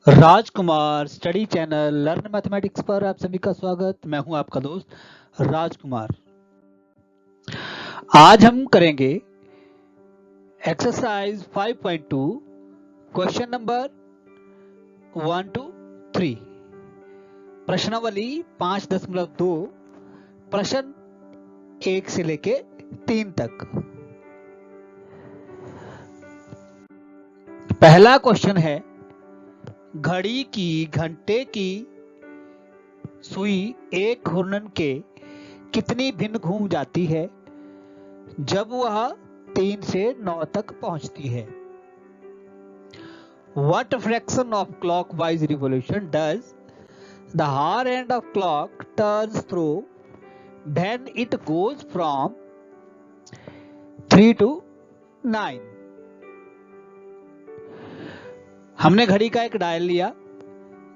राजकुमार study channel learn mathematics पर आप सभी का स्वागत। मैं हूं आपका दोस्त राजकुमार। आज हम करेंगे एक्सरसाइज 5.2 क्वेश्चन नंबर 1 to 3 प्रश्नावली 5.2 प्रश्न 1 से लेके 3 तक। पहला क्वेश्चन है, घड़ी की घंटे की सुई एक घूर्णन के कितनी भिन्न घूम जाती है जब वह 3 से 9 तक पहुंचती है। What fraction of clockwise revolution does the hour hand of clock turns through when it goes from 3 to 9? हमने घड़ी का एक डायल लिया।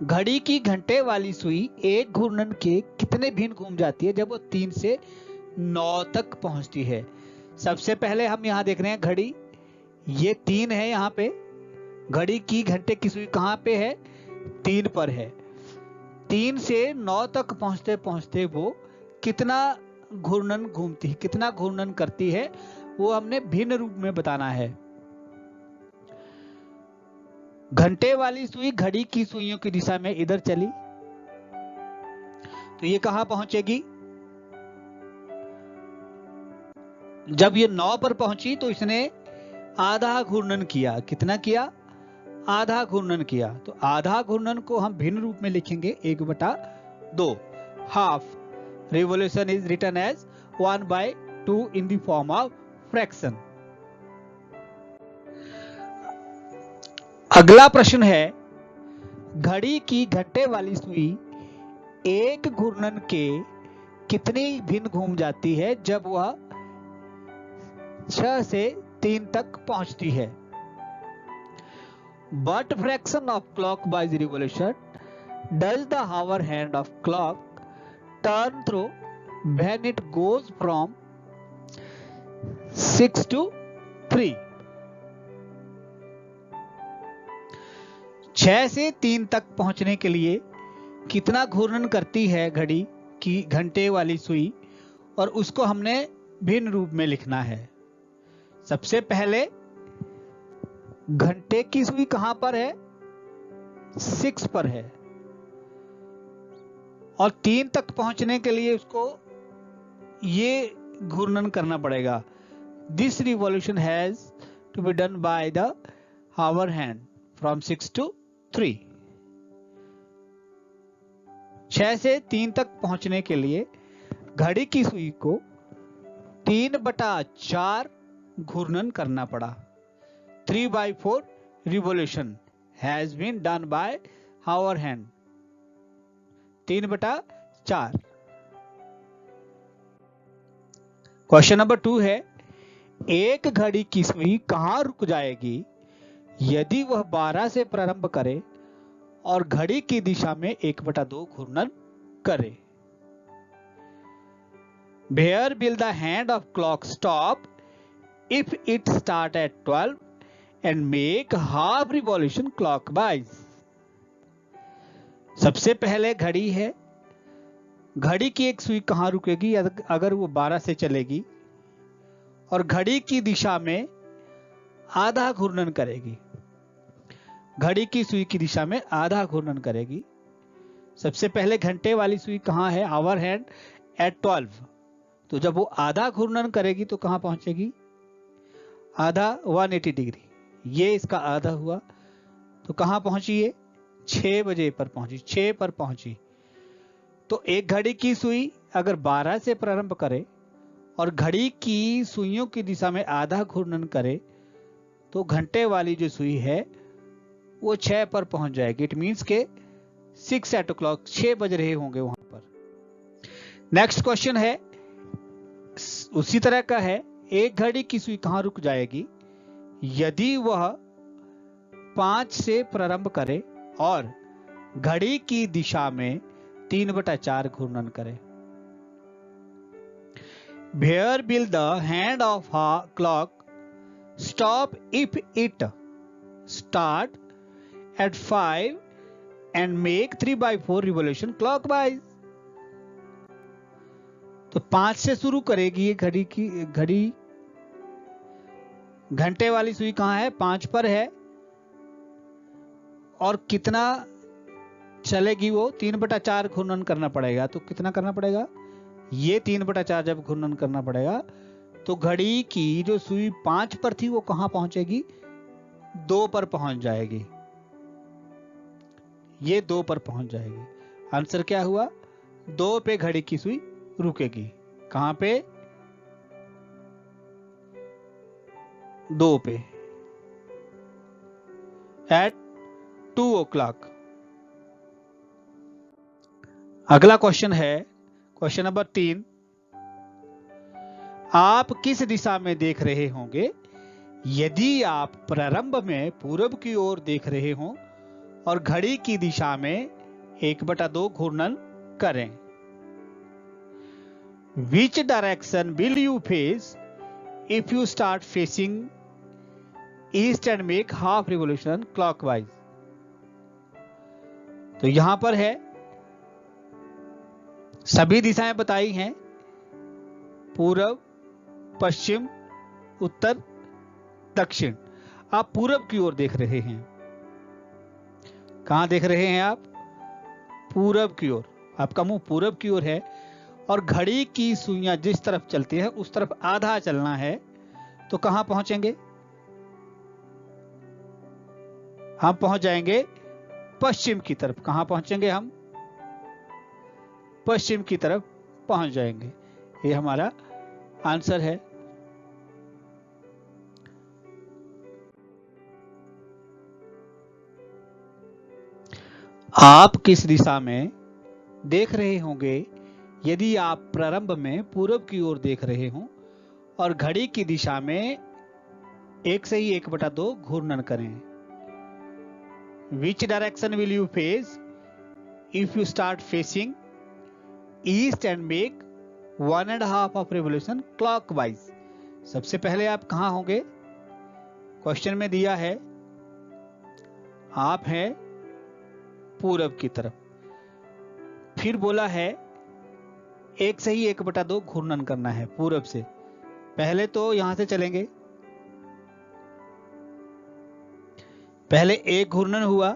घड़ी की घंटे वाली सुई एक घूर्णन के कितने भिन्न घूम जाती है जब वो 3 से 9 तक पहुंचती है। सबसे पहले हम यहाँ देख रहे हैं घड़ी, ये 3 है। यहाँ पे घड़ी की घंटे की सुई कहाँ पे है? 3 पर है। 3 से 9 तक पहुंचते पहुंचते वो कितना घूर्णन घूमती है, कितना घूर्णन करती है, वो हमने भिन्न रूप में बताना है। घंटे वाली सुई घड़ी की सुइयों की दिशा में इधर चली तो ये कहां पहुंचेगी? जब ये 9 पर पहुंची तो इसने आधा घूर्णन किया। कितना किया? आधा घूर्णन किया। तो आधा घूर्णन को हम भिन्न रूप में लिखेंगे 1/2। Half revolution is written as 1/2 in the form of fraction. अगला प्रश्न है, घड़ी की घंटे वाली सुई एक घूर्णन के कितनी भिन्न घूम जाती है जब वह 6 से 3 तक पहुंचती है। What fraction of clockwise revolution does the hour hand of clock turn through when it goes from 6 to 3? 6 से 3 तक पहुंचने के लिए कितना घूर्णन करती है घड़ी की घंटे वाली सुई, और उसको हमने भिन्न रूप में लिखना है। सबसे पहले घंटे की सुई कहां पर है? 6 पर है, और 3 तक पहुंचने के लिए उसको ये घूर्णन करना पड़ेगा। This revolution has to be done by the hour hand from 6 to 3। 6 से 3 तक पहुंचने के लिए घड़ी की सुई को 3/4 घूर्णन करना पड़ा। 3/4 revolution has been done by hour hand। 3/4। Question number 2 है, एक घड़ी की सुई कहां रुक जाएगी यदि वह 12 से प्रारंभ करे और घड़ी की दिशा में 1/2 घूर्णन करे। Where will the hand of clock stop if it start at 12 and make half revolution clockwise? सबसे पहले घड़ी है, घड़ी की एक सुई कहां रुकेगी अगर वो 12 से चलेगी और घड़ी की दिशा में आधा घूर्णन करेगी। घड़ी की सुई की दिशा में आधा घूर्णन करेगी। सबसे पहले घंटे वाली सुई कहां है? Hour hand at 12। तो जब वो आधा घूर्णन करेगी तो कहां पहुंचेगी? आधा 180 डिग्री। ये इसका आधा हुआ तो कहां पहुंची? ये 6 बजे पर पहुंची, 6 पर पहुंची। तो एक घड़ी की सुई अगर 12 से प्रारंभ करे और घड़ी की सुइयों की दिशा में आधा घूर्णन करे तो घंटे वाली जो सुई है वो 6 पर पहुंच जाएगी। इट मींस के 6 o'clock, 6 बज रहे होंगे वहां पर। नेक्स्ट क्वेश्चन है, उसी तरह का है, एक घड़ी की सुई कहां रुक जाएगी यदि वह 5 से प्रारंभ करे और घड़ी की दिशा में 3/4 घूर्णन करे। Where will the hand of a clock stop if it start at 5 and make 3/4 revolution clockwise। तो 5 से शुरू करेगी ये घड़ी। घंटे वाली सुई कहां है? 5 पर है। और कितना चलेगी वो? 3/4 घूर्णन करना पड़ेगा। तो कितना करना पड़ेगा? ये 3/4 जब घूर्णन करना पड़ेगा तो घड़ी की जो सुई 5 पर थी वो कहां पहुंचेगी? 2 पर पहुंच जाएगी। ये 2 पर पहुंच जाएगी। आंसर क्या हुआ? 2 पे घड़ी की सुई रुकेगी। कहां पे? 2 पे, एट 2 o'clock। अगला क्वेश्चन है क्वेश्चन नंबर 3। आप किस दिशा में देख रहे होंगे यदि आप प्रारंभ में पूरब की ओर देख रहे हों और घड़ी की दिशा में 1/2 घूर्णन करें? Which direction will you face if you start facing east and make half revolution clockwise? तो यहां पर है, सभी दिशाएं बताई हैं, पूरब, पश्चिम, उत्तर, दक्षिण। आप पूरब की ओर देख रहे हैं। कहां देख रहे हैं आप? पूरब की ओर। आपका मुंह पूरब की ओर है और घड़ी की सुइयां जिस तरफ चलती है उस तरफ आधा चलना है। तो कहां पहुंचेंगे? हम पहुंच जाएंगे पश्चिम की तरफ। कहां पहुंचेंगे हम? पश्चिम की तरफ पहुंच जाएंगे। ये हमारा आंसर है। आप किस दिशा में देख रहे होंगे यदि आप प्रारंभ में पूरब की ओर देख रहे हों और घड़ी की दिशा में 1 से ही 1/2 घूर्णन करें? Which direction will you face if you start facing east and make 1.5 of revolution clockwise? सबसे पहले आप कहां होंगे? क्वेश्चन में दिया है आप हैं पूरब की तरफ। फिर बोला है 1 से ही 1/2 घूर्णन करना है पूरब से। पहले तो यहां से चलेंगे। पहले एक घूर्णन हुआ,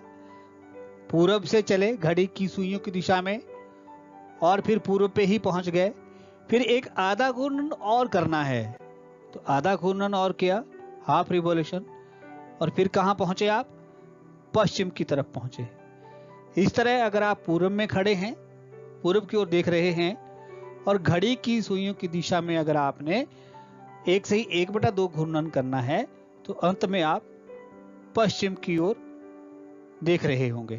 पूरब से चले घड़ी की सुइयों की दिशा में और फिर पूर्व पे ही पहुंच गए। फिर एक आधा घूर्णन और करना है, तो आधा घूर्णन और किया, हाफ रिवॉल्यूशन, और फिर कहां पहुंचे आप? पश्चिम की तरफ पहुंचे। इस तरह अगर आप पूरब में खड़े हैं, पूरब की ओर देख रहे हैं और घड़ी की सुइयों की दिशा में अगर आपने 1 से ही 1/2 घूर्णन करना है तो अंत में आप पश्चिम की ओर देख रहे होंगे।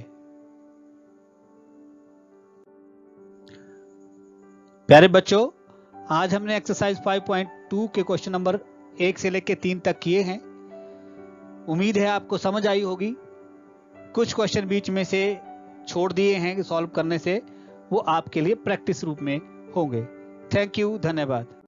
प्यारे बच्चों, आज हमने एक्सरसाइज 5.2 के क्वेश्चन नंबर 1 से लेकर 3 तक किए हैं। उम्मीद है आपको समझ आई होगी। कुछ क्वेश्चन बीच में से छोड़ दिए हैं सॉल्व करने से, वो आपके लिए प्रैक्टिस रूप में होंगे। थैंक यू, धन्यवाद।